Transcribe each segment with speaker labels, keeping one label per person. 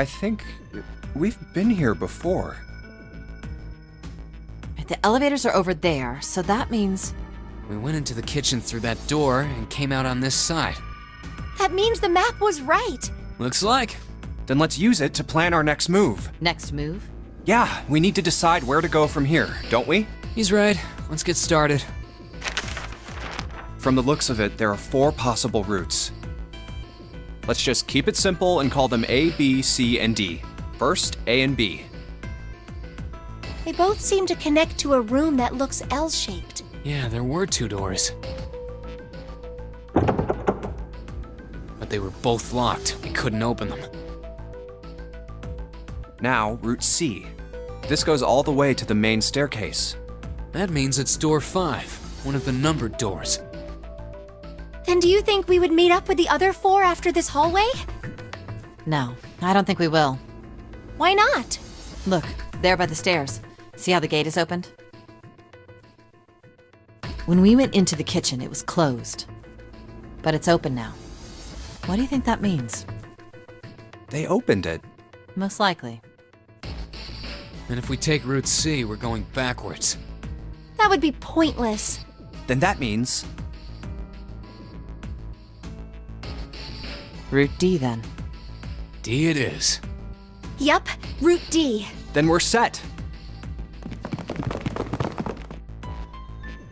Speaker 1: I think we've been here before.
Speaker 2: The elevators are over there, so that means...
Speaker 3: We went into the kitchen through that door and came out on this side.
Speaker 4: That means the map was right.
Speaker 3: Looks like.
Speaker 1: Then let's use it to plan our next move.
Speaker 2: Next move?
Speaker 1: Yeah, we need to decide where to go from here, don't we?
Speaker 3: He's right. Let's get started.
Speaker 1: From the looks of it, there are 4 possible routes. Let's just keep it simple and call them A, B, C, and D. First, A and B.
Speaker 4: They both seem to connect to a room that looks L-shaped.
Speaker 3: Yeah, there were 2 doors. But they were both locked. We couldn't open them.
Speaker 1: Now, route C. This goes all the way to the main staircase.
Speaker 3: That means it's door 5, one of the numbered doors.
Speaker 4: Then do you think we would meet up with the other 4 after this hallway?
Speaker 2: No, I don't think we will.
Speaker 4: Why not?
Speaker 2: Look, there by the stairs. See how the gate is opened? When we went into the kitchen, it was closed. But it's open now. What do you think that means?
Speaker 1: They opened it.
Speaker 2: Most likely.
Speaker 3: And if we take Route C, we're going backwards.
Speaker 4: That would be pointless.
Speaker 1: Then that means...
Speaker 2: Route D, then.
Speaker 3: D it is.
Speaker 4: Yup, Route D.
Speaker 1: Then we're set.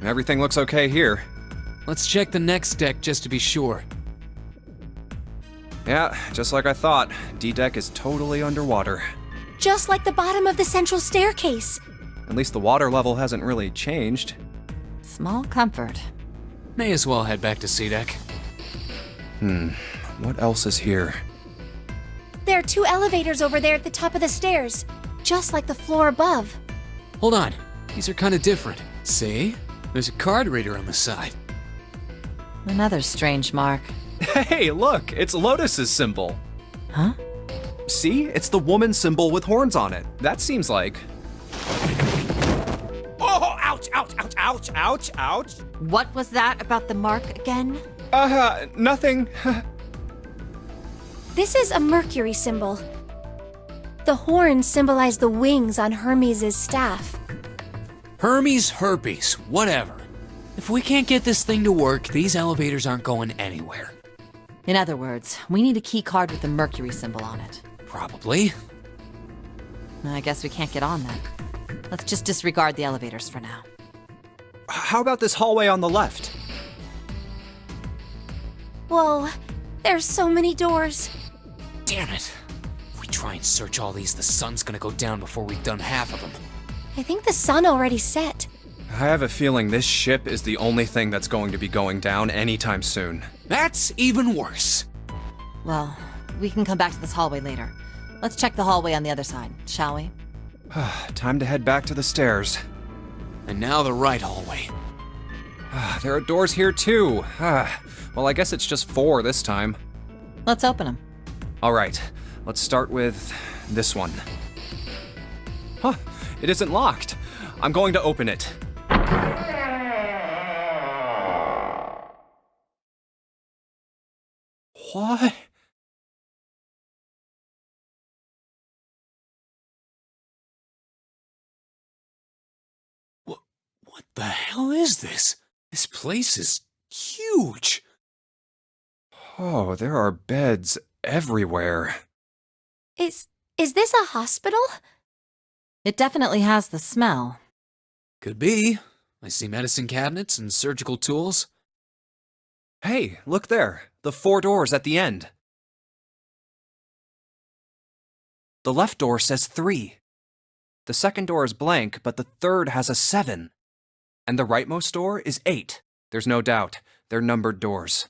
Speaker 1: Everything looks okay here.
Speaker 3: Let's check the next deck just to be sure.
Speaker 1: Yeah, just like I thought. D-deck is totally underwater.
Speaker 4: Just like the bottom of the central staircase.
Speaker 1: At least the water level hasn't really changed.
Speaker 2: Small comfort.
Speaker 3: May as well head back to C deck.
Speaker 1: What else is here?
Speaker 4: There are 2 elevators over there at the top of the stairs, just like the floor above.
Speaker 3: Hold on. These are kind of different. See? There's a card reader on the side.
Speaker 2: Another strange mark.
Speaker 1: Hey, look! It's Lotus's symbol.
Speaker 2: Huh?
Speaker 1: See? It's the woman symbol with horns on it. That seems like... Oh! Ouch! Ouch! Ouch! Ouch! Ouch! Ouch!
Speaker 2: What was that about the mark again?
Speaker 1: Nothing.
Speaker 4: This is a Mercury symbol. The horns symbolize the wings on Hermes' staff.
Speaker 3: Hermes herpes, whatever. If we can't get this thing to work, these elevators aren't going anywhere.
Speaker 2: In other words, we need a key card with the Mercury symbol on it.
Speaker 3: Probably.
Speaker 2: I guess we can't get on then. Let's just disregard the elevators for now.
Speaker 1: How about this hallway on the left?
Speaker 4: Whoa, there's so many doors.
Speaker 3: Damn it. If we try and search all these, the sun's gonna go down before we've done half of them.
Speaker 4: I think the sun already set.
Speaker 1: I have a feeling this ship is the only thing that's going to be going down anytime soon.
Speaker 3: That's even worse.
Speaker 2: Well, we can come back to this hallway later. Let's check the hallway on the other side, shall we?
Speaker 1: Time to head back to the stairs.
Speaker 3: And now the right hallway.
Speaker 1: There are doors here too. Well, I guess it's just 4 this time.
Speaker 2: Let's open them.
Speaker 1: All right, let's start with this one. Huh, it isn't locked. I'm going to open it. What?
Speaker 3: What the hell is this? This place is huge.
Speaker 1: Oh, there are beds everywhere.
Speaker 4: Is this a hospital?
Speaker 2: It definitely has the smell.
Speaker 3: Could be. I see medicine cabinets and surgical tools.
Speaker 1: Hey, look there. The 4 doors at the end. The left door says 3. The second door is blank, but the third has a 7. And the rightmost door is 8. There's no doubt. They're numbered doors.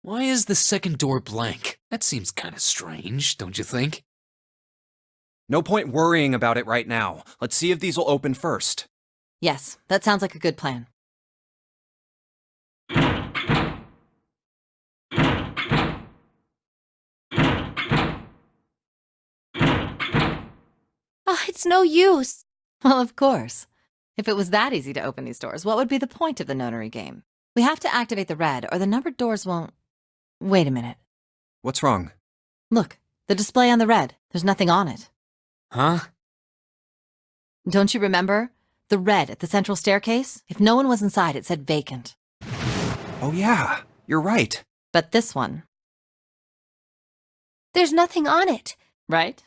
Speaker 3: Why is the second door blank? That seems kind of strange, don't you think?
Speaker 1: No point worrying about it right now. Let's see if these will open first.
Speaker 2: Yes, that sounds like a good plan.
Speaker 4: Oh, it's no use.
Speaker 2: Well, of course. If it was that easy to open these doors, what would be the point of the Nonary game? We have to activate the red, or the numbered doors won't... Wait a minute.
Speaker 1: What's wrong?
Speaker 2: Look, The display on the red. There's nothing on it.
Speaker 3: Huh?
Speaker 2: Don't you remember? The red at the central staircase? If no one was inside, it said vacant.
Speaker 1: Oh yeah, you're right.
Speaker 2: But this one,
Speaker 4: There's nothing on it.
Speaker 2: right?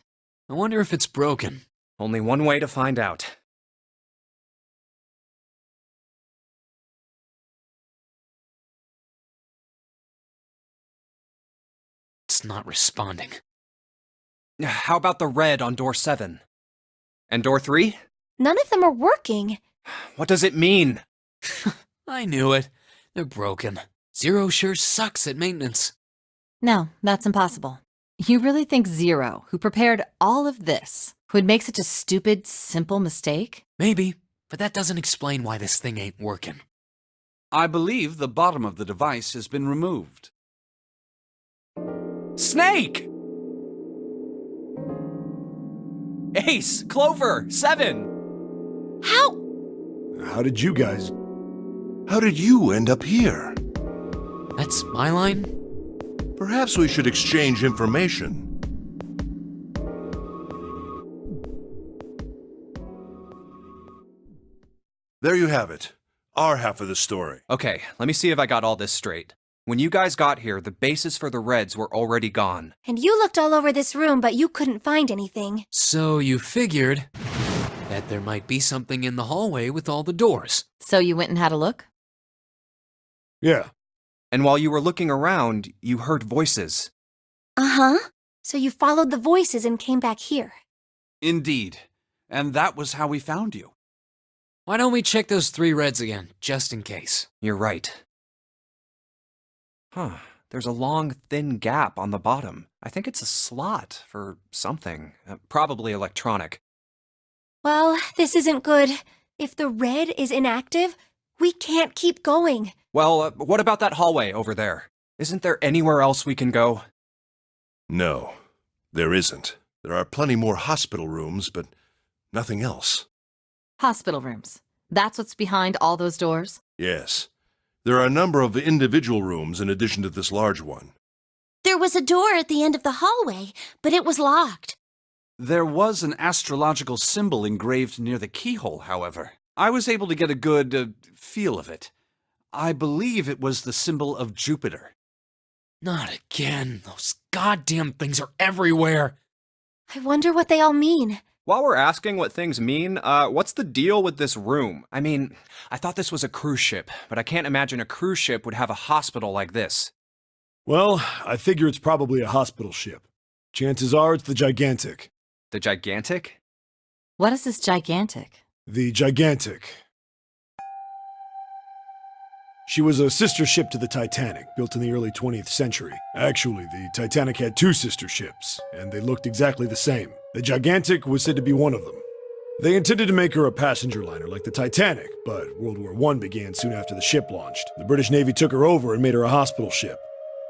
Speaker 3: I wonder if it's broken.
Speaker 1: Only one way to find out.
Speaker 3: It's not responding.
Speaker 1: How about the red on door 7? And door 3?
Speaker 4: None of them are working.
Speaker 1: What does it mean?
Speaker 3: I knew it. They're broken. Zero sure sucks at maintenance.
Speaker 2: No, that's impossible. You really think Zero, who prepared all of this, would make such a stupid, simple mistake?
Speaker 3: Maybe, but that doesn't explain why this thing ain't working.
Speaker 5: I believe the bottom of the device has been removed.
Speaker 1: Snake! Ace! Clover! 7!
Speaker 4: How?
Speaker 6: How did you end up here?
Speaker 3: That's my line?
Speaker 6: Perhaps we should exchange information. There you have it. Our half of the story.
Speaker 1: Okay, let me see if I got all this straight. When you guys got here, the bases for the Reds were already gone.
Speaker 4: And you looked all over this room, but you couldn't find anything.
Speaker 3: So you figured that there might be something in the hallway with all the doors.
Speaker 2: So you went and had a look?
Speaker 6: Yeah.
Speaker 1: And while you were looking around, you heard voices.
Speaker 4: Uh-huh. So you followed the voices and came back here.
Speaker 5: Indeed. And that was how we found you.
Speaker 3: Why don't we check those 3 reds again, just in case?
Speaker 1: You're right. Huh. There's a long, thin gap on the bottom. I think it's a slot for something. Probably electronic.
Speaker 4: Well, this isn't good. If the red is inactive, we can't keep going.
Speaker 1: Well, what about that hallway over there? Isn't there anywhere else we can go?
Speaker 6: No, there isn't. There are plenty more hospital rooms, but nothing else.
Speaker 2: Hospital rooms. That's what's behind all those doors?
Speaker 6: Yes. There are a number of individual rooms in addition to this large one.
Speaker 7: There was a door at the end of the hallway, but it was locked.
Speaker 5: There was an astrological symbol engraved near the keyhole, however. I was able to get a good feel of it. I believe it was the symbol of Jupiter.
Speaker 3: Not again. Those goddamn things are everywhere.
Speaker 4: I wonder what they all mean.
Speaker 1: While we're asking what things mean, what's the deal with this room? I mean, I thought this was a cruise ship, but I can't imagine a cruise ship would have a hospital like this.
Speaker 8: Well, I figure it's probably a hospital ship. Chances are it's the Gigantic.
Speaker 1: The Gigantic?
Speaker 2: What is this gigantic?
Speaker 8: The Gigantic. She was a sister ship to the Titanic, built in the early 20th century. Actually, the Titanic had 2 sister ships, and they looked exactly the same. The Gigantic was said to be one of them. They intended to make her a passenger liner like the Titanic, but World War I began soon after the ship launched. The British Navy took her over and made her a hospital ship.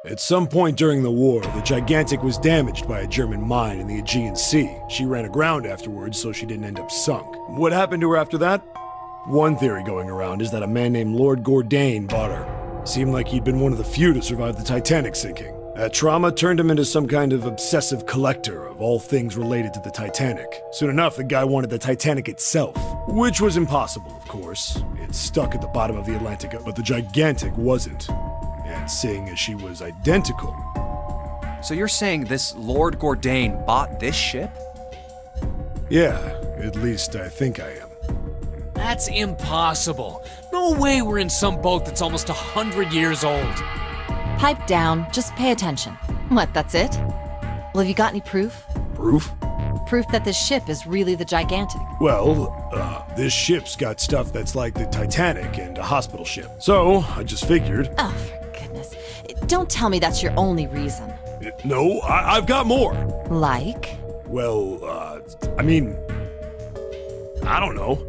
Speaker 8: At some point during the war, the Gigantic was damaged by a German mine in the Aegean Sea. She ran aground afterwards, so she didn't end up sunk. What happened to her after that? One theory going around is that a man named Lord Gourdane bought her. Seemed like he'd been one of the few to survive the Titanic sinking. That trauma turned him into some kind of obsessive collector of all things related to the Titanic. Soon enough, the guy wanted the Titanic itself, which was impossible, of course. It stuck at the bottom of the Atlantic, but the Gigantic wasn't. And seeing as she was identical...
Speaker 1: So you're saying this Lord Gourdane bought this ship?
Speaker 8: Yeah, at least I think I am.
Speaker 3: That's impossible. No way we're in some boat that's almost 100 years old.
Speaker 2: Pipe down, just pay attention. What, that's it? Well, have you got any proof?
Speaker 8: Proof?
Speaker 2: Proof that this ship is really the Gigantic.
Speaker 8: Well, this ship's got stuff that's like the Titanic and a hospital ship. So, I just figured...
Speaker 2: Oh, for goodness. Don't tell me that's your only reason.
Speaker 8: No, I've got more.
Speaker 2: Like?
Speaker 8: Well, I mean... I don't know.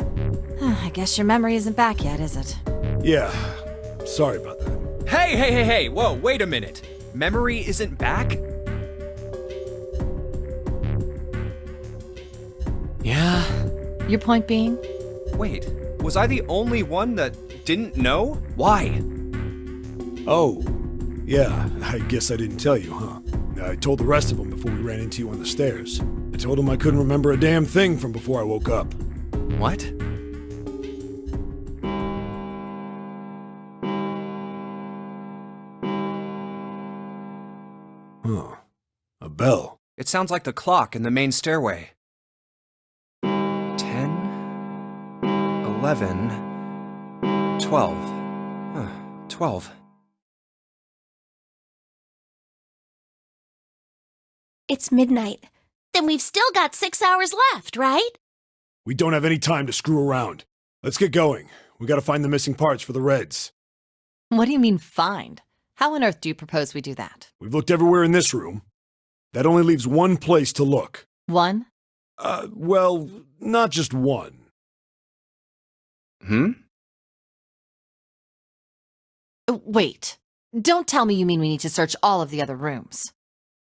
Speaker 2: I guess your memory isn't back yet, is it?
Speaker 8: Yeah, sorry about that.
Speaker 1: Hey, whoa, wait a minute. Memory isn't back?
Speaker 3: Yeah?
Speaker 2: Your point being?
Speaker 1: Wait, was I the only one that didn't know? Why?
Speaker 8: Oh, yeah, I guess I didn't tell you, huh? I told the rest of them before we ran into you on the stairs. I told them I couldn't remember a damn thing from before I woke up.
Speaker 1: What?
Speaker 8: Huh. A bell.
Speaker 1: It sounds like the clock in the main stairway. 10, 11, 12. Huh, 12.
Speaker 4: It's midnight.
Speaker 7: Then we've still got 6 hours left, right?
Speaker 8: We don't have any time to screw around. Let's get going. We gotta find the missing parts for the Reds.
Speaker 2: What do you mean, find? How on earth do you propose we do that?
Speaker 8: We've looked everywhere in this room. That only leaves one place to look.
Speaker 2: One?
Speaker 8: Well, not just one.
Speaker 2: Wait. Don't tell me you mean we need to search all of the other rooms.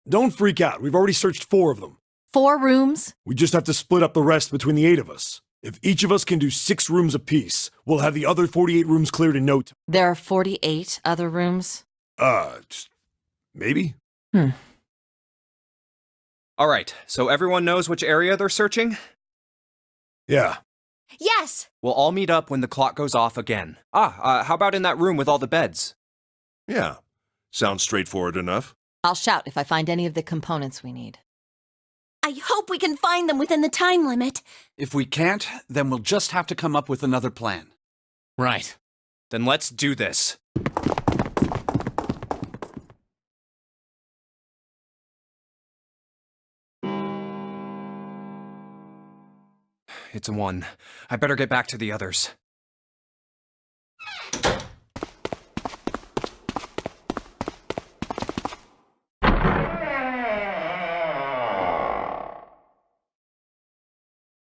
Speaker 8: Don't freak out. We've already searched 4 of them.
Speaker 2: 4 rooms?
Speaker 8: We just have to split up the rest between the 8 of us. If each of us can do 6 rooms apiece, we'll have the other 48 rooms cleared in no time.
Speaker 2: There are 48 other rooms?
Speaker 8: Maybe?
Speaker 1: All right, so everyone knows which area they're searching?
Speaker 8: Yeah.
Speaker 4: Yes!
Speaker 1: We'll all meet up when the clock goes off again. How about in that room with all the beds?
Speaker 6: Yeah. Sounds straightforward enough.
Speaker 2: I'll shout if I find any of the components we need.
Speaker 7: I hope we can find them within the time limit.
Speaker 5: If we can't, then we'll just have to come up with another plan.
Speaker 3: Right.
Speaker 1: Then let's do this. It's a 1. I better get back to the others.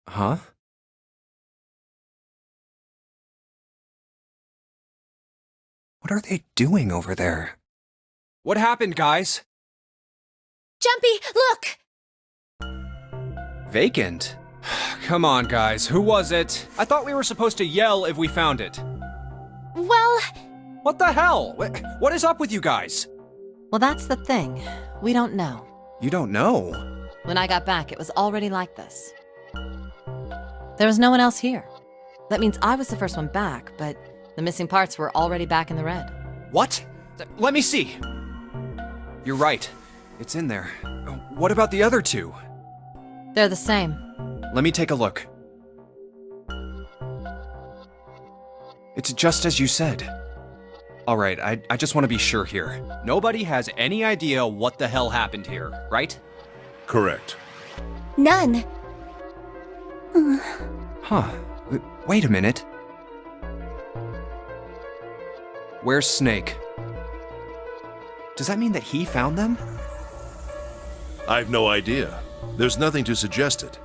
Speaker 1: Huh? What are they doing over there? What happened, guys?
Speaker 4: Jumpy, look!
Speaker 1: Vacant? Come on, guys. Who was it? I thought we were supposed to yell if we found it.
Speaker 4: Well,
Speaker 1: What the hell? What is up with you guys?
Speaker 2: Well, that's the thing. We don't know.
Speaker 1: You don't know.
Speaker 2: When I got back, it was already like this. There was no one else here. That means I was the first one back, but the missing parts were already back in the red.
Speaker 1: What? Let me see. You're right. It's in there. What about the other 2?
Speaker 2: They're the same.
Speaker 1: Let me take a look. It's just as you said. All right, I just want to be sure here. Nobody has any idea what the hell happened here, right?
Speaker 6: Correct.
Speaker 4: none.
Speaker 1: Huh. Wait a minute. Where's Snake? Does that mean that he found them?
Speaker 6: I've no idea. There's nothing to suggest it,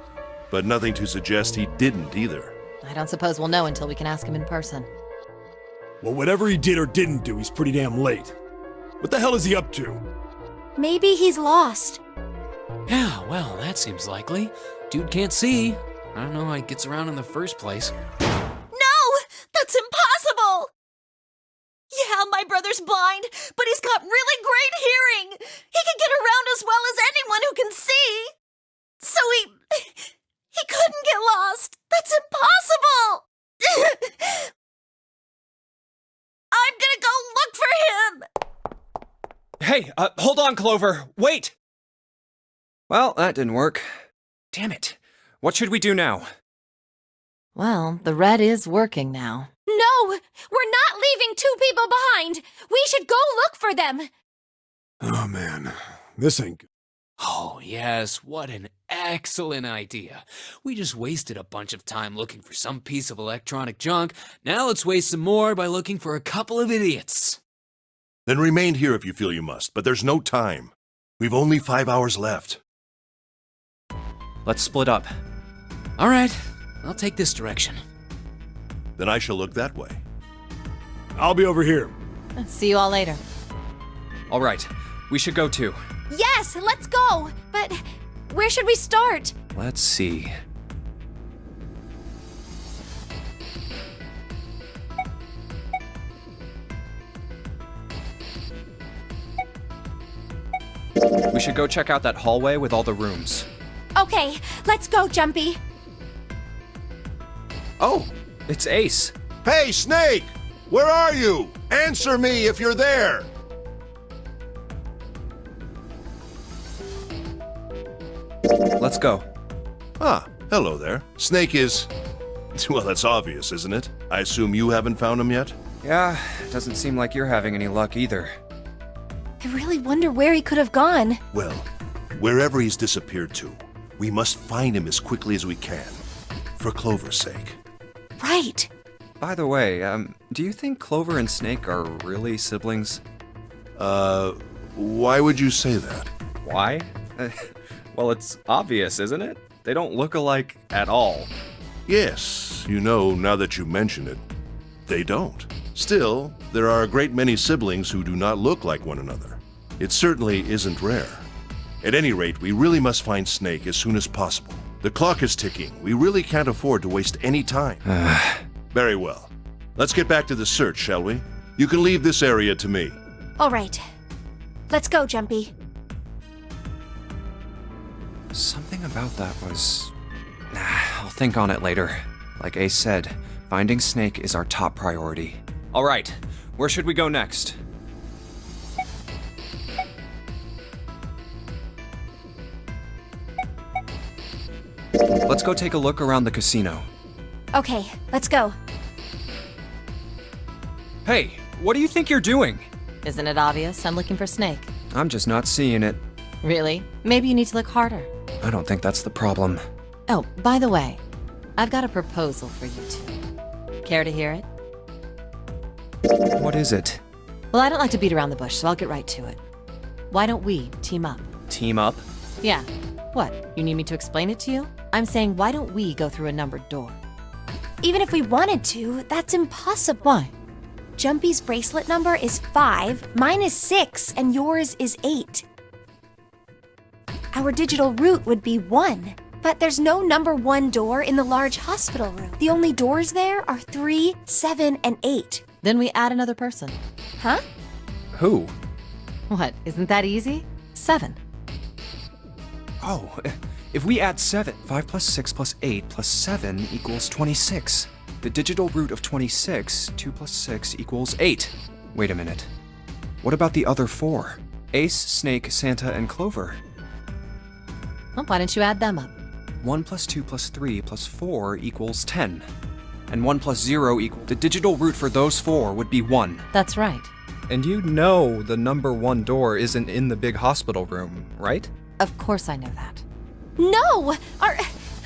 Speaker 6: but nothing to suggest he didn't either.
Speaker 2: I don't suppose we'll know until we can ask him in person.
Speaker 8: Well, whatever he did or didn't do, he's pretty damn late. What the hell is he up to?
Speaker 4: Maybe he's lost.
Speaker 3: Yeah, well, that seems likely. Dude can't see. I don't know how he gets around in the first place.
Speaker 7: No! That's impossible! Yeah, my brother's blind, but he's got really great hearing. He can get around as well as anyone who can see. So he couldn't get lost. That's impossible! I'm gonna go look for him!
Speaker 1: Hey, hold on, Clover. Wait! Well, that didn't work. Damn it. What should we do now?
Speaker 2: Well, the red is working now.
Speaker 4: No! We're not leaving 2 people behind! We should go look for them!
Speaker 8: Oh, man. This ain't good.
Speaker 3: Oh, yes, what an excellent idea. We just wasted a bunch of time looking for some piece of electronic junk. Now let's waste some more by looking for a couple of idiots.
Speaker 6: Then remain here if you feel you must, but there's no time. We've only 5 hours left.
Speaker 1: Let's split up.
Speaker 3: All right, I'll take this direction.
Speaker 6: Then I shall look that way.
Speaker 8: I'll be over here.
Speaker 2: See you all later.
Speaker 1: All right, we should go too.
Speaker 4: Yes, let's go! But where should we start?
Speaker 1: Let's see. We should go check out that hallway with all the rooms.
Speaker 4: Okay, let's go, Jumpy.
Speaker 1: Oh, it's Ace.
Speaker 6: Hey, Snake! Where are you? Answer me if you're there!
Speaker 1: Let's go.
Speaker 6: Ah, hello there. Snake is... Well, that's obvious, isn't it? I assume you haven't found him yet?
Speaker 1: Yeah, doesn't seem like you're having any luck either.
Speaker 4: I really wonder where he could have gone.
Speaker 6: Well, wherever he's disappeared to, we must find him as quickly as we can. For Clover's sake.
Speaker 4: Right.
Speaker 1: By the way, do you think Clover and Snake are really siblings?
Speaker 6: Why would you say that?
Speaker 1: Why? Well, it's obvious, isn't it? They don't look alike at all.
Speaker 6: Yes, you know, now that you mention it, they don't. Still, there are a great many siblings who do not look like one another. It certainly isn't rare. At any rate, we really must find Snake as soon as possible. The clock is ticking. We really can't afford to waste any time. Very well. Let's get back to the search, shall we? You can leave this area to me.
Speaker 4: All right. Let's go, Jumpy.
Speaker 1: Something about that was... I'll think on it later. Like Ace said, finding Snake is our top priority. All right, where should we go next? Let's go take a look around the casino.
Speaker 4: Okay, let's go.
Speaker 1: Hey, what do you think you're doing?
Speaker 2: Isn't it obvious? I'm looking for Snake.
Speaker 1: I'm just not seeing it.
Speaker 2: Really? Maybe you need to look harder.
Speaker 1: I don't think that's the problem.
Speaker 2: Oh, by the way, I've got a proposal for you two. Care to hear it?
Speaker 1: What is it?
Speaker 2: Well, I don't like to beat around the bush, so I'll get right to it. Why don't we team up?
Speaker 1: Team up?
Speaker 2: Yeah. What? You need me to explain it to you? I'm saying, why don't we go through a numbered door?
Speaker 4: Even if we wanted to, that's impossible.
Speaker 2: Why?
Speaker 4: Jumpy's bracelet number is 5, mine is 6, and yours is 8. Our digital route would be 1, but there's no number 1 door in the large hospital room. The only doors there are 3, 7, and 8.
Speaker 2: Then we add another person.
Speaker 4: Huh?
Speaker 1: Who?
Speaker 2: What? Isn't that easy? 7.
Speaker 1: Oh, if we add 7, 5 plus 6 plus 8 plus 7 equals 26. The digital root of 26, 2 plus 6 equals 8. Wait a minute. What about the other 4? Ace, Snake, Santa, and Clover.
Speaker 2: Well, why don't you add them up?
Speaker 1: 1 plus 2 plus 3 plus 4 equals 10. And 1 plus 0 equals... The digital root for those 4 would be 1.
Speaker 2: That's right.
Speaker 1: And you know the number 1 door isn't in the big hospital room, right?
Speaker 2: Of course I know that.
Speaker 4: No!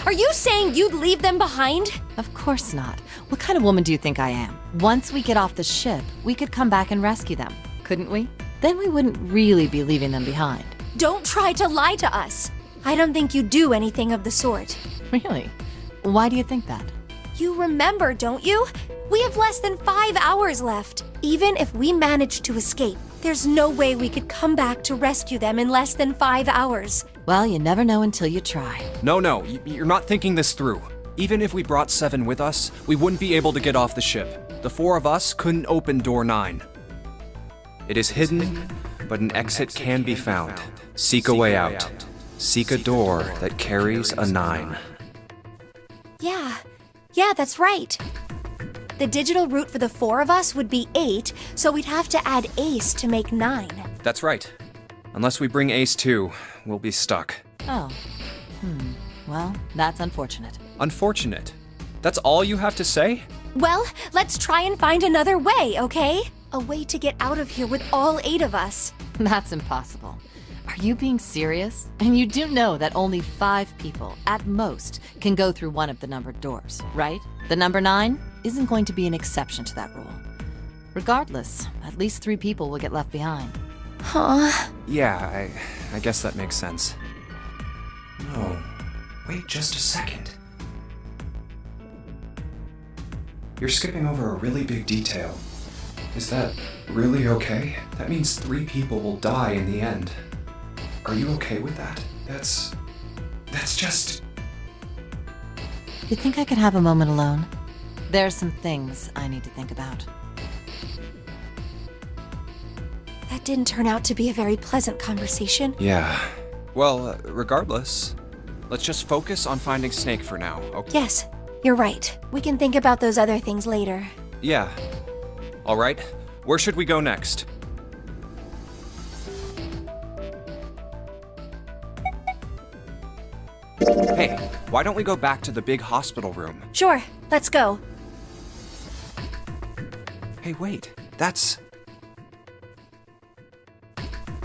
Speaker 4: Are you saying you'd leave them behind?
Speaker 2: Of course not. What kind of woman do you think I am? Once we get off the ship, we could come back and rescue them, couldn't we? Then we wouldn't really be leaving them behind.
Speaker 4: Don't try to lie to us. I don't think you'd do anything of the sort.
Speaker 2: Really? Why do you think that?
Speaker 4: You remember, don't you? We have less than 5 hours left. Even if we manage to escape, there's no way we could come back to rescue them in less than 5 hours.
Speaker 2: Well, you never know until you try.
Speaker 1: No, you're not thinking this through. Even if we brought 7 with us, we wouldn't be able to get off the ship. The 4 of us couldn't open door 9. It is hidden, but an exit can be found. Seek a way out. Seek a door that carries a 9.
Speaker 4: Yeah, that's right. The digital root for the 4 of us would be 8, so we'd have to add Ace to make 9.
Speaker 1: That's right. Unless we bring Ace too, we'll be stuck.
Speaker 2: Oh. Well, that's unfortunate.
Speaker 1: Unfortunate. That's all you have to say?
Speaker 4: Well, let's try and find another way, okay? A way to get out of here with all 8 of us.
Speaker 2: That's impossible. Are you being serious? And you do know that only 5 people, at most, can go through one of the numbered doors, right? The number 9 isn't going to be an exception to that rule. Regardless, at least 3 people will get left behind.
Speaker 4: Huh?
Speaker 1: Yeah, I guess that makes sense. No. Wait just a second. You're skipping over a really big detail. Is that really okay? That means 3 people will die in the end. Are you okay with that? That's just...
Speaker 2: You think I could have a moment alone? There are some things I need to think about.
Speaker 4: That didn't turn out to be a very pleasant conversation.
Speaker 1: Yeah. Well, regardless, let's just focus on finding Snake for now, okay?
Speaker 4: Yes, you're right. We can think about those other things later.
Speaker 1: Yeah. All right, where should we go next? Hey, why don't we go back to the big hospital room?
Speaker 4: Sure, let's go.
Speaker 1: Hey, wait, that's...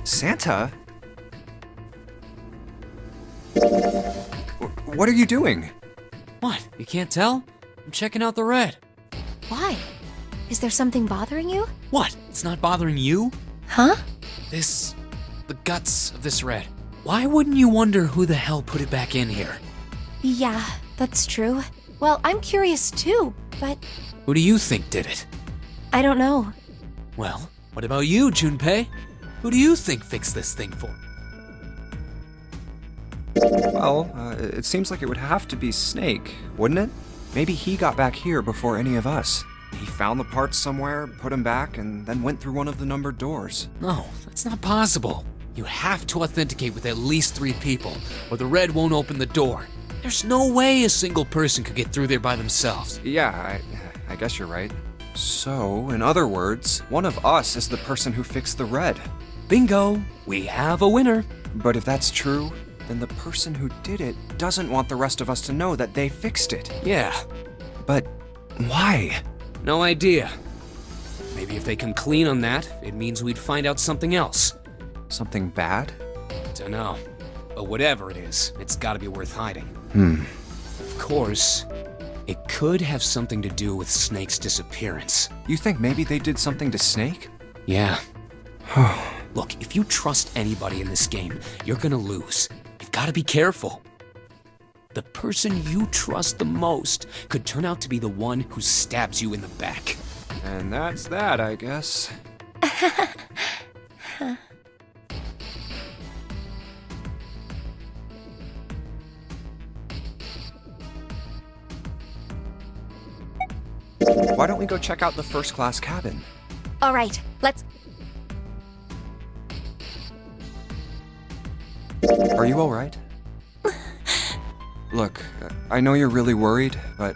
Speaker 1: Santa? What are you doing?
Speaker 3: What? You can't tell? I'm checking out the red.
Speaker 4: Why? Is there something bothering you?
Speaker 3: What? It's not bothering you?
Speaker 4: Huh?
Speaker 3: The guts of this red. Why wouldn't you wonder who the hell put it back in here?
Speaker 4: Yeah, that's true. Well, I'm curious too, but
Speaker 3: Who do you think did it?
Speaker 4: I don't know.
Speaker 3: Well, what about you, Junpei? Who do you think fixed this thing for?
Speaker 1: Well, it seems like it would have to be Snake, wouldn't it? Maybe he got back here before any of us. He found the parts somewhere, put them back, and then went through one of the numbered doors.
Speaker 3: No, that's not possible. You have to authenticate with at least 3 people, or the red won't open the door. There's no way a single person could get through there by themselves.
Speaker 1: Yeah, I guess you're right. So, in other words, one of us is the person who fixed the red.
Speaker 3: Bingo! We have a winner.
Speaker 1: But if that's true, then the person who did it doesn't want the rest of us to know that they fixed it.
Speaker 3: Yeah,
Speaker 1: But why?
Speaker 3: no idea. Maybe if they can clean on that, it means we'd find out something else.
Speaker 1: Something bad?
Speaker 3: Dunno. But whatever it is, it's gotta be worth hiding. Of course, it could have something to do with Snake's disappearance.
Speaker 1: You think maybe they did something to Snake?
Speaker 3: Yeah. Look, if you trust anybody in this game, you're gonna lose. You've gotta be careful. The person you trust the most could turn out to be the one who stabs you in the back.
Speaker 1: And that's that, I guess. Why don't we go check out the first class cabin?
Speaker 4: All right, let's.
Speaker 1: Are you all right? Look, I know you're really worried, but,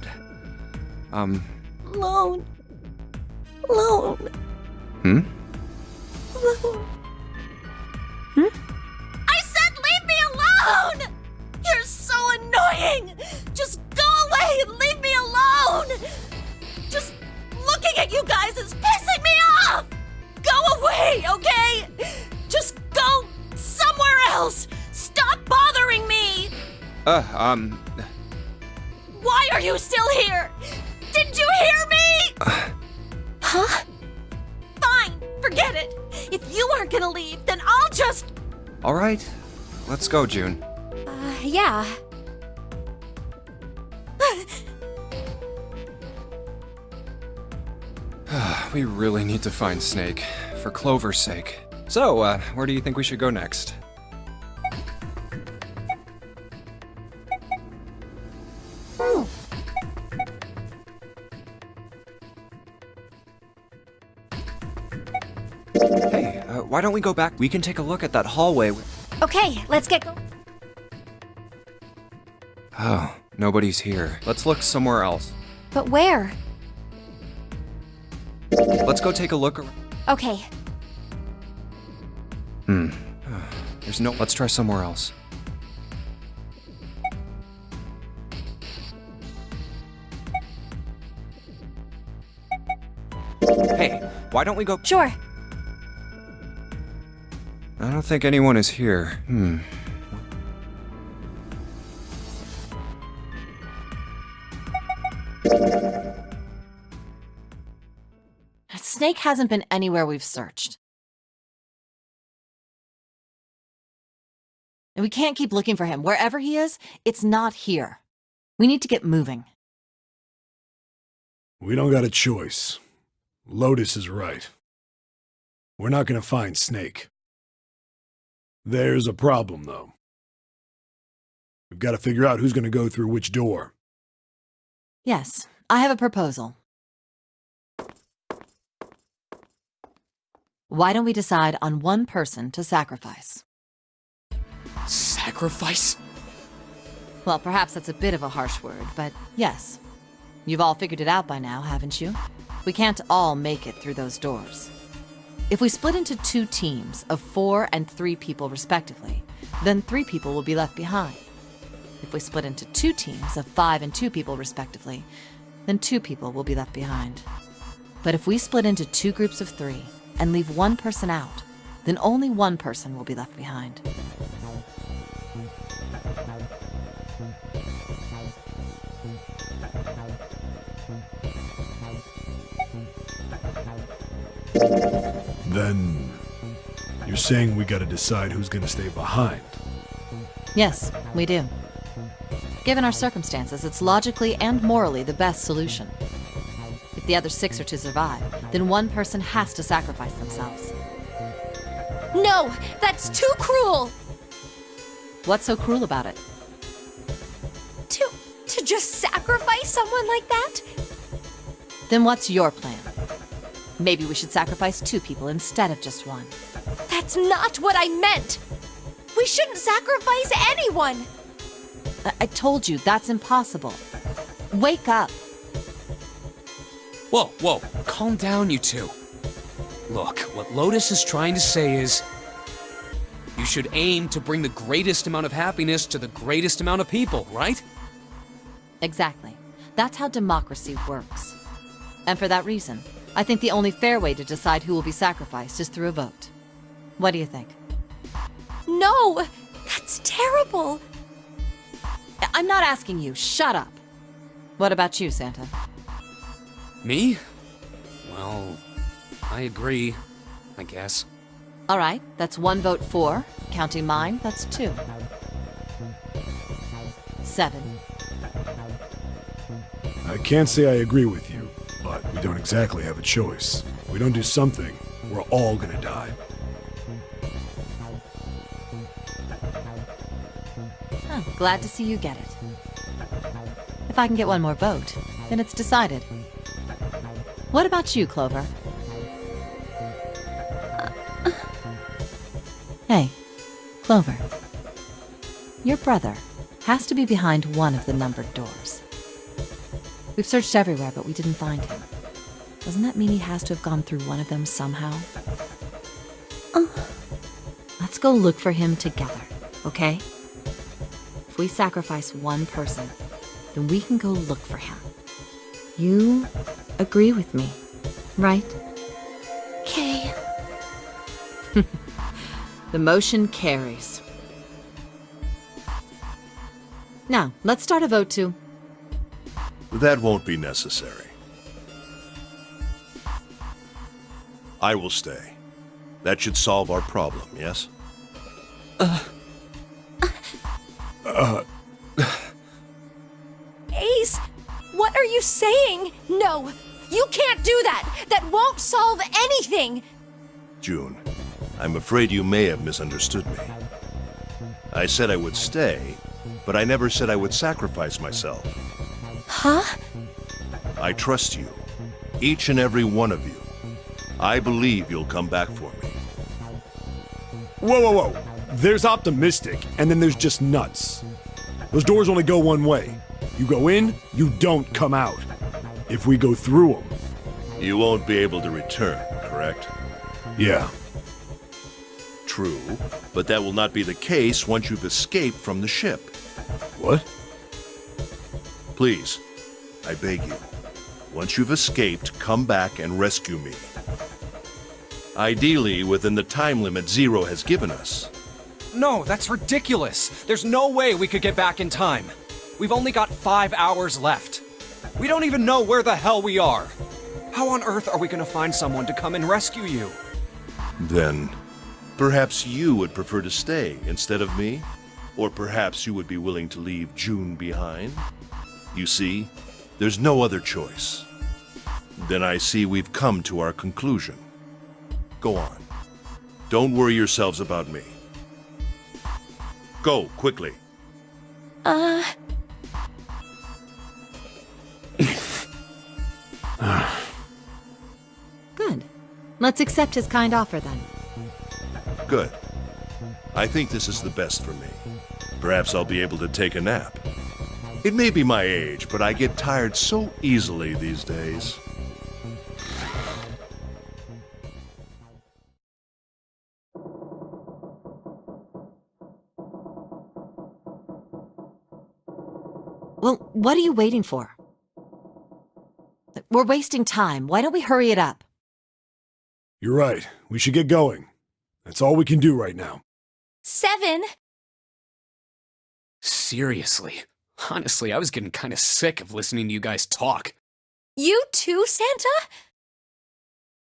Speaker 7: Lone. Lone.
Speaker 1: hmm?
Speaker 7: Lone. I said leave me alone! You're so annoying! Just go away and leave me alone! Just looking at you guys is pissing me off! Go away, okay? Just go somewhere else! Stop bothering me! Why are you still here? Did you hear me?
Speaker 4: Huh?
Speaker 7: Fine, forget it. If you aren't gonna leave, then I'll just...
Speaker 1: All right, let's go, June.
Speaker 4: Yeah.
Speaker 1: We really need to find Snake, for Clover's sake. So, where do you think we should go next? Hey, why don't we go back? We can take a look at that hallway.
Speaker 4: Okay, let's get going.
Speaker 1: Oh, nobody's here. Let's look somewhere else.
Speaker 4: But where?
Speaker 1: Let's go take a look.
Speaker 4: Okay.
Speaker 1: There's no. Let's try somewhere else. Hey, why don't we go?
Speaker 4: Sure.
Speaker 1: I don't think anyone is here.
Speaker 2: Snake hasn't been anywhere we've searched. And we can't keep looking for him. Wherever he is, it's not here. We need to get moving.
Speaker 8: We don't got a choice. Lotus is right. We're not gonna find Snake. There's a problem, though. We've got to figure out who's gonna go through which door.
Speaker 2: Yes, I have a proposal. Why don't we decide on one person to sacrifice?
Speaker 3: Sacrifice?
Speaker 2: Well, perhaps that's a bit of a harsh word, but yes. You've all figured it out by now, haven't you? We can't all make it through those doors. If we split into 2 teams of 4 and 3 people respectively, then 3 people will be left behind. If we split into 2 teams of 5 and 2 people respectively, then 2 people will be left behind. But if we split into 2 groups of 3 and leave 1 person out, then only 1 person will be left behind.
Speaker 8: Then you're saying we gotta decide who's gonna stay behind.
Speaker 2: Yes, we do. Given our circumstances, it's logically and morally the best solution. If the other 6 are to survive, then 1 person has to sacrifice themselves.
Speaker 4: No, that's too cruel!
Speaker 2: What's so cruel about it?
Speaker 4: To just sacrifice someone like that?
Speaker 2: Then what's your plan? Maybe we should sacrifice 2 people instead of just 1.
Speaker 4: That's not what I meant! We shouldn't sacrifice anyone!
Speaker 2: I told you, that's impossible. Wake up.
Speaker 3: Whoa, calm down, you two. Look, what Lotus is trying to say is, you should aim to bring the greatest amount of happiness to the greatest amount of people, right?
Speaker 2: Exactly. That's how democracy works. And for that reason, I think the only fair way to decide who will be sacrificed is through a vote. What do you think?
Speaker 4: No! That's terrible!
Speaker 2: I'm not asking you. Shut up. What about you, Santa?
Speaker 3: Me? Well, I agree, I guess.
Speaker 2: All right, that's 1 vote for. Counting mine, that's 2. 7.
Speaker 8: I can't say I agree with you, but we don't exactly have a choice. If we don't do something, we're all gonna die.
Speaker 2: Oh, glad to see you get it. If I can get 1 more vote, then it's decided. What about you, Clover? Hey, Clover. Your brother has to be behind one of the numbered doors. We've searched everywhere, but we didn't find him. Doesn't that mean he has to have gone through one of them somehow? Let's go look for him together, okay? If we sacrifice 1 person, then we can go look for him. You agree with me, right?
Speaker 4: Okay.
Speaker 2: The motion carries. Now, let's start a vote to...
Speaker 6: That won't be necessary. I will stay. That should solve our problem, yes?
Speaker 4: Ace, what are you saying? No, you can't do that! That won't solve anything!
Speaker 6: June, I'm afraid you may have misunderstood me. I said I would stay, but I never said I would sacrifice myself.
Speaker 4: Huh?
Speaker 6: I trust you, each and every one of you. I believe you'll come back for me.
Speaker 8: Whoa. There's optimistic, and then there's just nuts. Those doors only go one way. You go in, you don't come out. If we go through them...
Speaker 6: You won't be able to return, correct?
Speaker 8: Yeah.
Speaker 6: True, but that will not be the case once you've escaped from the ship.
Speaker 8: What?
Speaker 6: Please, I beg you, once you've escaped, come back and rescue me. Ideally, within the time limit Zero has given us.
Speaker 1: No, that's ridiculous. There's no way we could get back in time. We've only got 5 hours left. We don't even know where the hell we are. How on earth are we gonna find someone to come and rescue you?
Speaker 6: Then, perhaps you would prefer to stay instead of me? Or perhaps you would be willing to leave June behind? You see, there's no other choice. Then I see we've come to our conclusion. Go on. Don't worry yourselves about me. Go, quickly.
Speaker 2: Good. Let's accept his kind offer then.
Speaker 6: Good. I think this is the best for me. Perhaps I'll be able to take a nap. It may be my age, but I get tired so easily these days.
Speaker 2: Well, what are you waiting for? We're wasting time. Why don't we hurry it up?
Speaker 8: You're right. We should get going. That's all we can do right now.
Speaker 4: 7.
Speaker 3: Seriously. Honestly, I was getting kind of sick of listening to you guys talk.
Speaker 4: You too, Santa?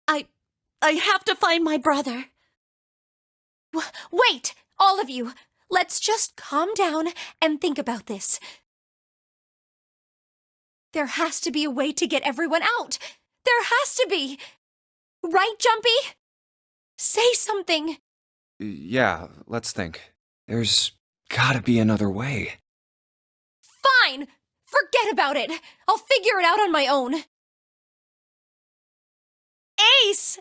Speaker 7: I have to find my brother.
Speaker 4: Wait, all of you. Let's just calm down and think about this. There has to be a way to get everyone out. There has to be. Right, Jumpy? Say something.
Speaker 1: Yeah, let's think. There's gotta be another way.
Speaker 4: Fine. Forget about it. I'll figure it out on my own. Ace!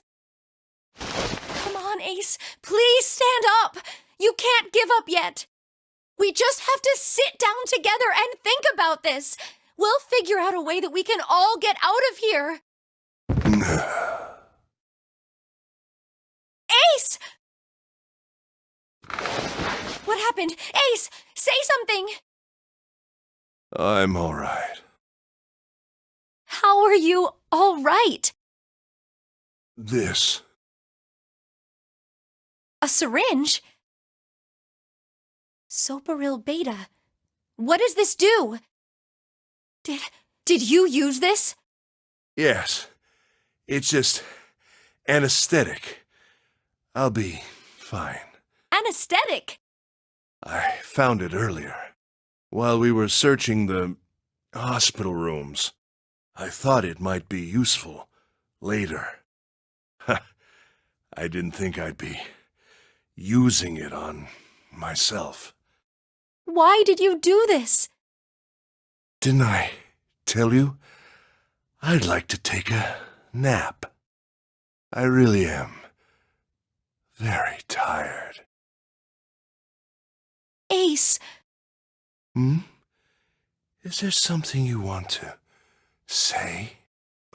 Speaker 4: Come on, Ace. Please stand up. You can't give up yet. We just have to sit down together and think about this. We'll figure out a way that we can all get out of here. Ace! What happened? Ace, say something.
Speaker 6: I'm all right.
Speaker 4: How are you all right?
Speaker 6: This.
Speaker 4: A syringe? Soparil beta. What does this do? Did you use this?
Speaker 6: Yes. It's just anesthetic. I'll be fine.
Speaker 4: Anesthetic?
Speaker 6: I found it earlier. While we were searching the hospital rooms. I thought it might be useful later. I didn't think I'd be using it on myself.
Speaker 4: Why did you do this?
Speaker 6: Didn't I tell you? I'd like to take a nap. I really am very tired.
Speaker 4: Ace.
Speaker 6: Is there something you want to say?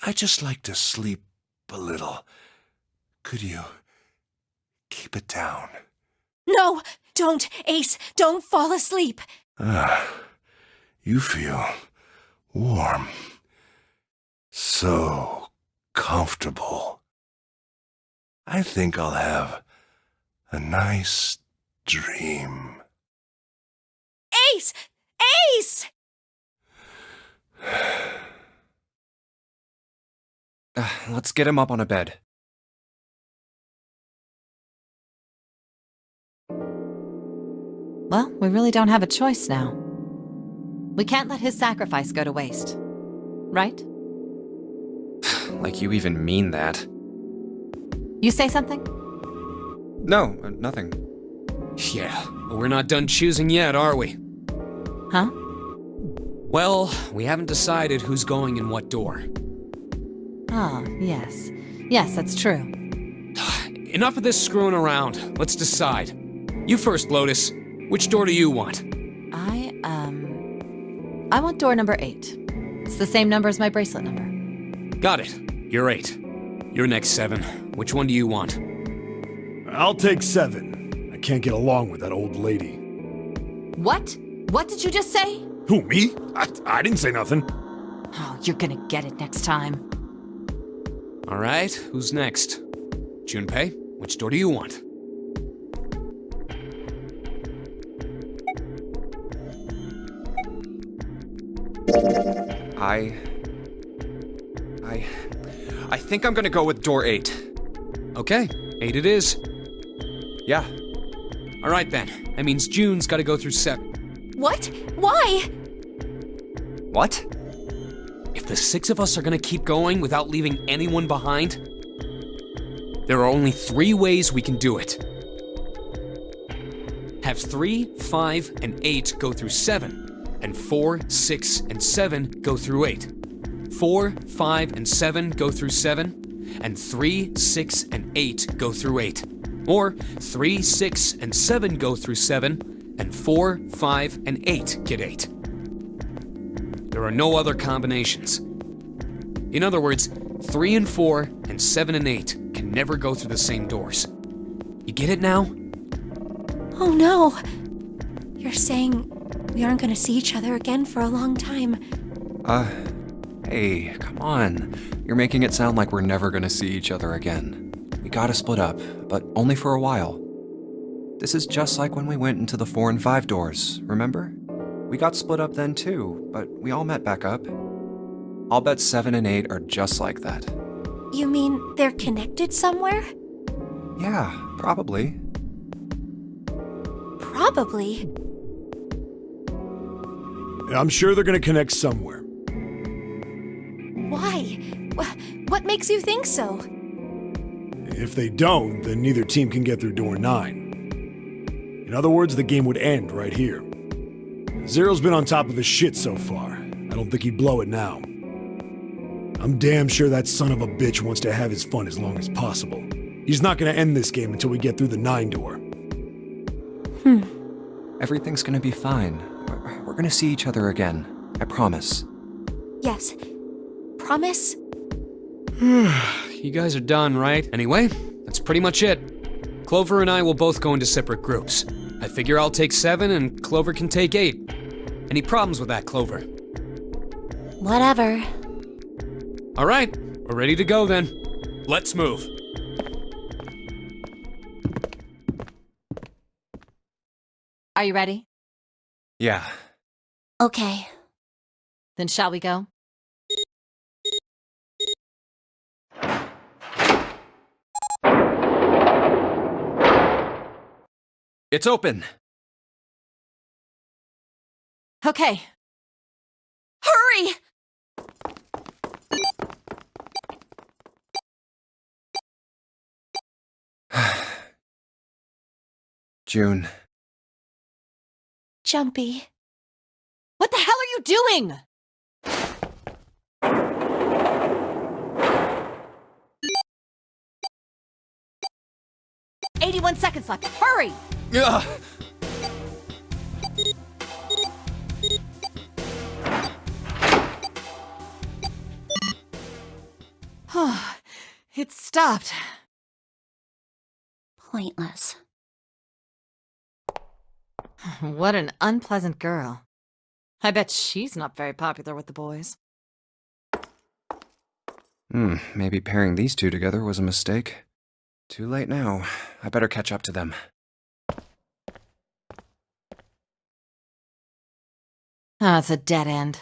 Speaker 6: I'd just like to sleep a little. Could you keep it down?
Speaker 4: No, don't, Ace. Don't fall asleep.
Speaker 6: You feel warm. So comfortable. I think I'll have a nice dream.
Speaker 4: Ace! Ace!
Speaker 1: Let's get him up on a bed.
Speaker 2: Well, we really don't have a choice now. We can't let his sacrifice go to waste. Right?
Speaker 1: Like you even mean that.
Speaker 2: You say something?
Speaker 1: No, nothing.
Speaker 3: Yeah, but we're not done choosing yet, are we?
Speaker 2: Huh?
Speaker 3: Well, we haven't decided who's going in what door.
Speaker 2: Ah, yes. Yes, that's true.
Speaker 3: Enough of this screwing around. Let's decide. You first, Lotus. Which door do you want?
Speaker 2: I want door number 8. It's the same number as my bracelet number.
Speaker 3: Got it. You're 8. You're next, 7. Which one do you want?
Speaker 8: I'll take 7. I can't get along with that old lady.
Speaker 2: What? What did you just say?
Speaker 8: Who, me? I didn't say nothing.
Speaker 2: Oh, you're gonna get it next time.
Speaker 3: All right, who's next? Junpei, which door do you want?
Speaker 1: I think I'm gonna go with door 8.
Speaker 3: Okay, 8 it is.
Speaker 1: Yeah.
Speaker 3: All right then, that means June's gotta go through 7.
Speaker 4: What? Why?
Speaker 1: What?
Speaker 3: If the 6 of us are gonna keep going without leaving anyone behind, there are only 3 ways we can do it. Have 3, 5, and 8 go through 7, and 4, 6, and 7 go through 8. 4, 5, and 7 go through 7, and 3, 6, and 8 go through 8. Or 3, 6, and 7 go through 7, and 4, 5, and 8 get 8. There are no other combinations. In other words, 3 and 4 and 7 and 8 can never go through the same doors. You get it now?
Speaker 4: Oh no! You're saying we aren't gonna see each other again for a long time.
Speaker 1: Hey, come on. You're making it sound like we're never gonna see each other again. We gotta split up, but only for a while. This is just like when we went into the 4 and 5 doors, remember? We got split up then too, but we all met back up. I'll bet 7 and 8 are just like that.
Speaker 4: You mean they're connected somewhere?
Speaker 1: Yeah, probably.
Speaker 4: Probably.
Speaker 8: I'm sure they're gonna connect somewhere.
Speaker 4: Why? What makes you think so?
Speaker 8: If they don't, then neither team can get through door 9. In other words, the game would end right here. Zero's been on top of his shit so far. I don't think he'd blow it now. I'm damn sure that son of a bitch wants to have his fun as long as possible. He's not gonna end this game until we get through the 9 door.
Speaker 1: Everything's gonna be fine. We're gonna see each other again. I promise.
Speaker 4: Yes. Promise?
Speaker 3: You guys are done, right? Anyway, that's pretty much it. Clover and I will both go into separate groups. I figure I'll take 7 and Clover can take 8. Any problems with that, Clover?
Speaker 4: Whatever.
Speaker 3: All right, we're ready to go then. Let's move.
Speaker 2: Are you ready?
Speaker 1: Yeah.
Speaker 4: Okay.
Speaker 2: Then shall we go?
Speaker 1: It's open!
Speaker 2: Okay.
Speaker 7: Hurry!
Speaker 1: June.
Speaker 4: Jumpy.
Speaker 2: What the hell are you doing? "81 seconds left. Hurry!"
Speaker 1: Ugh.
Speaker 2: It stopped.
Speaker 4: Pointless.
Speaker 2: What an unpleasant girl. I bet she's not very popular with the boys.
Speaker 1: Maybe pairing these two together was a mistake. Too late now. I better catch up to them.
Speaker 2: Ah, it's a dead end.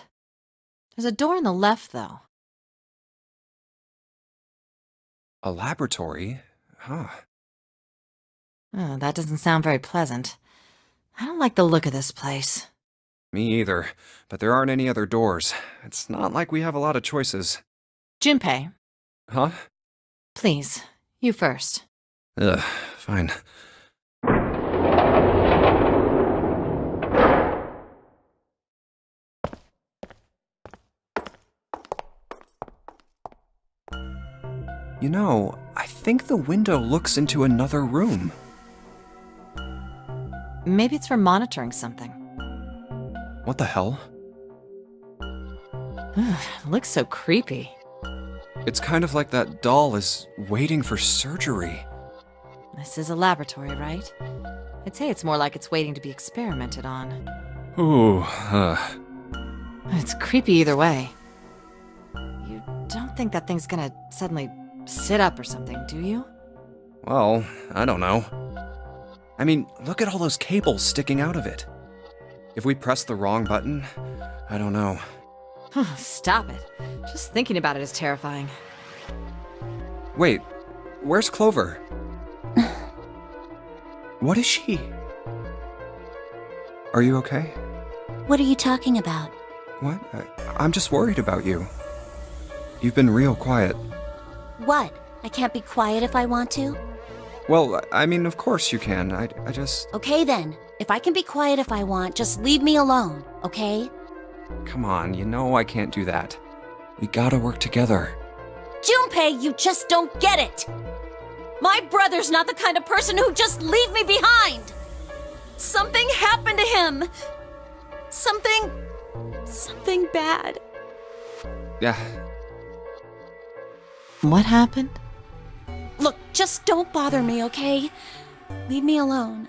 Speaker 2: There's a door on the left, though.
Speaker 1: A laboratory? Huh.
Speaker 2: Oh, that doesn't sound very pleasant. I don't like the look of this place.
Speaker 1: Me either. But there aren't any other doors. It's not like we have a lot of choices.
Speaker 2: Junpei,
Speaker 1: Huh?
Speaker 2: please, you first.
Speaker 1: Ugh, fine. You know, I think the window looks into another room.
Speaker 2: Maybe it's for monitoring something.
Speaker 1: What the hell?
Speaker 2: It looks so creepy.
Speaker 1: It's kind of like that doll is waiting for surgery.
Speaker 2: This is a laboratory, right? I'd say it's more like it's waiting to be experimented on.
Speaker 1: Ooh,
Speaker 2: It's creepy either way. You don't think that thing's gonna suddenly sit up or something, do you?
Speaker 1: well, I don't know. I mean, look at all those cables sticking out of it. If we press the wrong button, I don't know.
Speaker 2: Stop it. Just thinking about it is terrifying.
Speaker 1: Wait, where's Clover? What is she? Are you okay?
Speaker 4: What are you talking about?
Speaker 1: What? I'm just worried about you. You've been real quiet.
Speaker 4: What? I can't be quiet if I want to?
Speaker 1: Well, I mean, of course you can. I just...
Speaker 4: Okay then. If I can be quiet if I want, just leave me alone, okay?
Speaker 1: Come on, you know I can't do that. We gotta work together.
Speaker 7: Junpei, you just don't get it. My brother's not the kind of person who'd just leave me behind. Something happened to him. Something bad.
Speaker 1: Yeah.
Speaker 2: What happened?
Speaker 7: Look, just don't bother me, okay? Leave me alone.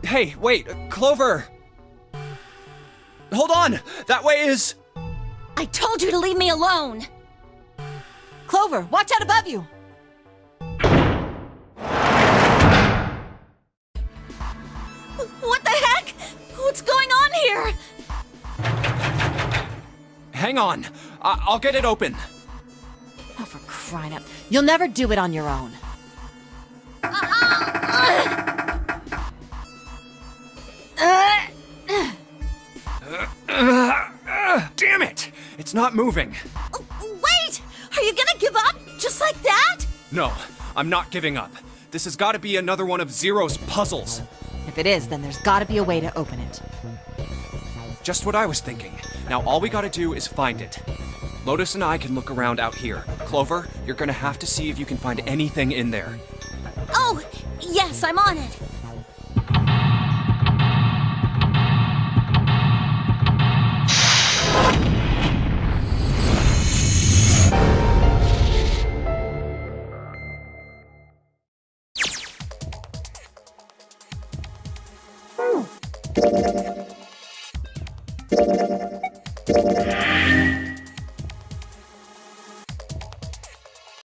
Speaker 1: Hey, wait, Clover! Hold on! That way is...
Speaker 7: I told you to leave me alone.
Speaker 2: Clover, watch out above you!
Speaker 7: What the heck? What's going on here?
Speaker 1: Hang on. I'll get it open.
Speaker 2: Oh, for crying out. You'll never do it on your own.
Speaker 1: Damn it! It's not moving.
Speaker 7: Wait! Are you gonna give up? Just like that?
Speaker 1: No, I'm not giving up. This has got to be another one of Zero's puzzles.
Speaker 2: If it is, then there's gotta be a way to open it.
Speaker 1: Just what I was thinking. Now all we gotta do is find it. Lotus and I can look around out here. Clover, you're gonna have to see if you can find anything in there.
Speaker 7: Oh, yes, I'm on it.